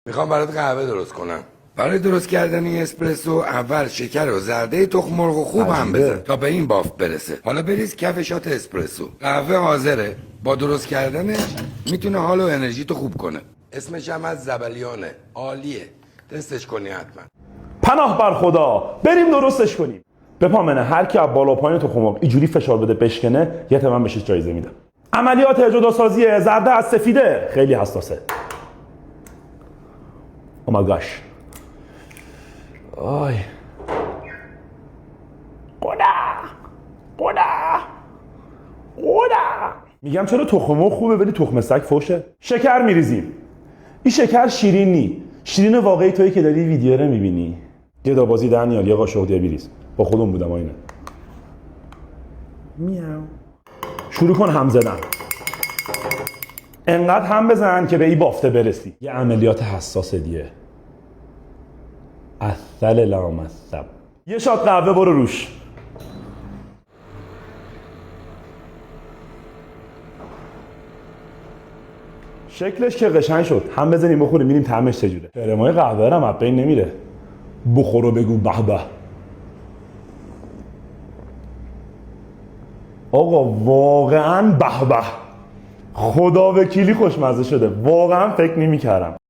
میخوام برات قهوه درست کنم. برای درست کردن این اسپرسو اول شکر و زرده تخم مرغ خوب هم بزن تا به این بافت برسه. حالا بریز کف شات اسپرسو. قهوه حاضره. با درست کردنش میتونه حال و انرژی تو خوب کنه. اسمش هم از زبلیانه. عالیه. تستش کنی حتما. پناه بر خدا، بریم درستش کنیم. بپامنه هر کی از بالا پایین تخم مرغ اینجوری فشار بده بشکنه، یه من بهش جایزه میدم. عملیات جداسازی زرده از سفیده خیلی حساسه. او مای گاش. آی. قدا. میگم چرا تخم مرغ خوبه ولی تخم سگ فوشه؟ شکر میریزیم. این شکر شیرین نی. شیرین واقعی تویی که داری ویدیو رو میبینی. گدابازی دنیال یه قاشق دیگه بریز. با خودمون بودم اینه. میاو. شروع کن هم زدن. انقدر هم بزن که به این بافته برسی. یه عملیات حساسه دیگه. اصل لامصب. یه شات قهوه برو روش. شکلش که قشنگ شد. هم بزنیم بخوریم ببینیم طعمش چجوره. کرمای قهوه هم از بین نمیره. بخور و بگو به به. آقا واقعا به به. خدا وکیلی خوشمزه شده. واقعا فکر نمی‌کردم.